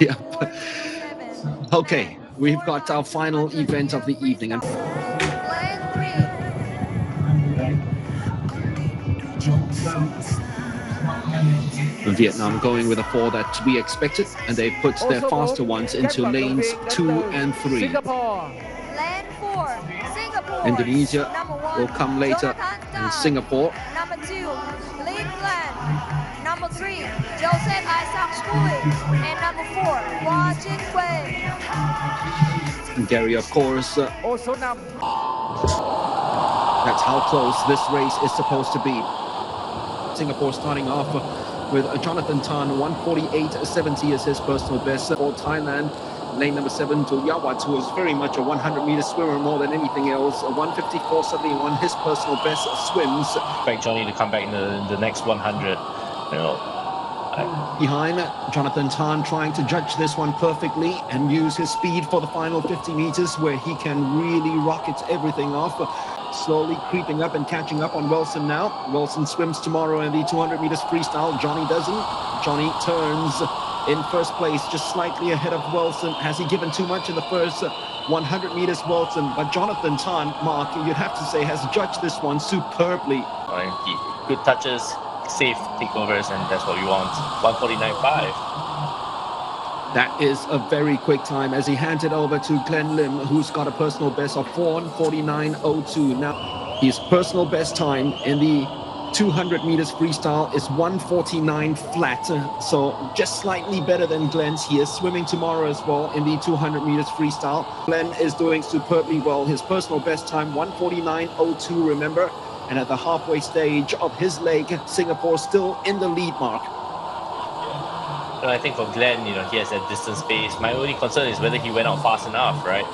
Yeah. Okay, we've got our final event of the evening. And Vietnam going with a four that we expected, and they put their faster ones into lanes 2 and 3. Lane 4, Singapore. Indonesia will come later, and Singapore. Number 2, Lee Glen. Number 3, Joseph Isaac Schooling. And number 4, Quah And Gary, of course. That's how close this race is supposed to be. Singapore starting off with Jonathan Tan, 148.70 is his personal best. For Thailand, lane number 7 to Yawat, who is very much a 100-meter swimmer more than anything else. 154.71, his personal best swims. Expect Johnny to come back in the next 100. Behind Jonathan Tan, trying to judge this one perfectly and use his speed for the final 50 meters, where he can really rocket everything off. Slowly creeping up and catching up on Wilson now. Wilson swims tomorrow in the 200 meters freestyle. Johnny doesn't. Johnny turns in first place, just slightly ahead of Wilson. Has he given too much in the first 100 meters, Wilson? But Jonathan Tan, Mark, you'd have to say, has judged this one superbly. Good touches, safe takeovers, and that's what we want. 149.5. That is a very quick time as he hands it over to Glen Lim, who's got a personal best of 149.02. Now, his personal best time in the 200 meters freestyle is 149 flat, so just slightly better than Glen's. He is swimming tomorrow as well in the 200 meters freestyle. Glen is doing superbly well. His personal best time 149.02, remember, and at the halfway stage of his leg, Singapore still in the lead, Mark. I think for Glen, he has that distance pace. My only concern is whether he went out fast enough, right?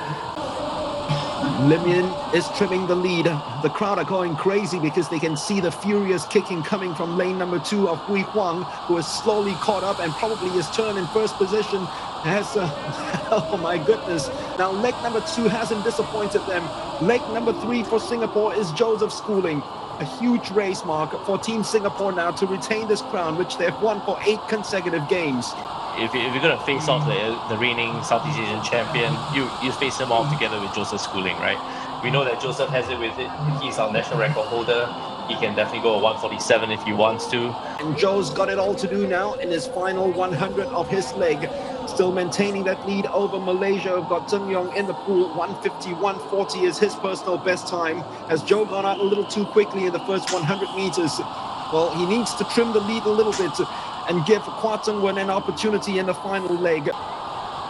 Limian is trimming the lead. The crowd are going crazy because they can see the furious kicking coming from lane number 2 of Hui Huang, who is slowly caught up and probably his turn in first position has, oh my goodness. Now leg number 2 hasn't disappointed them. Leg number 3 for Singapore is Joseph Schooling. A huge race, Mark, for Team Singapore now to retain this crown, which they've won for 8 consecutive games. If you're going to face off the reigning Southeast Asian champion, you face him off together with Joseph Schooling, right? We know that Joseph has it with it. He's our national record holder. He can definitely go at 147 if he wants to. And Joe's got it all to do now in his final 100 of his leg. Still maintaining that lead over Malaysia. We've got Zheng in the pool. 150-140 is his personal best time. Has Joe gone out a little too quickly in the first 100 meters? Well, he needs to trim the lead a little bit and give Quah an opportunity in the final leg.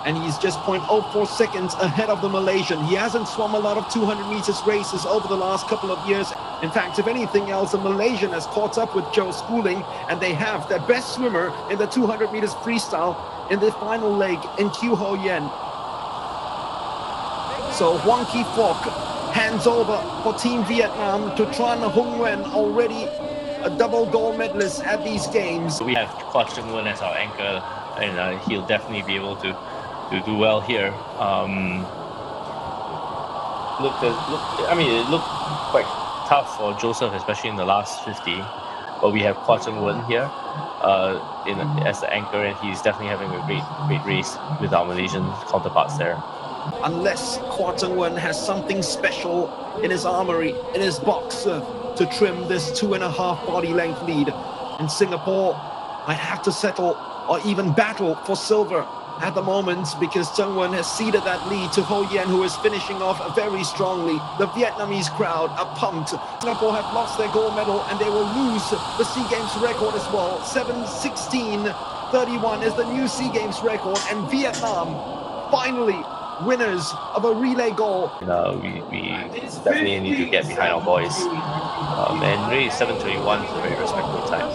And he's just 0.04 seconds ahead of the Malaysian. He hasn't swum a lot of 200 meters races over the last couple of years. In fact, if anything else, the Malaysian has caught up with Joe Schooling, and they have their best swimmer in the 200 meters freestyle in the final leg in Q Ho Yen. So Huang Ki Foc hands over for Team Vietnam to Tran Hung Nguyen, already a double gold medalist at these games. We have Quah as our anchor, and he'll definitely be able to do well here. It looked quite tough for Joseph, especially in the last 50. But we have Quah here as the anchor, and he's definitely having a great race with our Malaysian counterparts there. Unless Quah has something special in his armory, in his box, to trim this 2.5 body length lead. In Singapore, I have to settle or even battle for silver at the moment, because Zheng has ceded that lead to Ho Yen, who is finishing off very strongly. The Vietnamese crowd are pumped. Singapore have lost their gold medal, and they will lose the SEA Games record as well. 7:16.31 is the new SEA Games record, and Vietnam finally winners of a relay gold. We definitely need to get behind our boys. And really 7:21 is a very respectable time.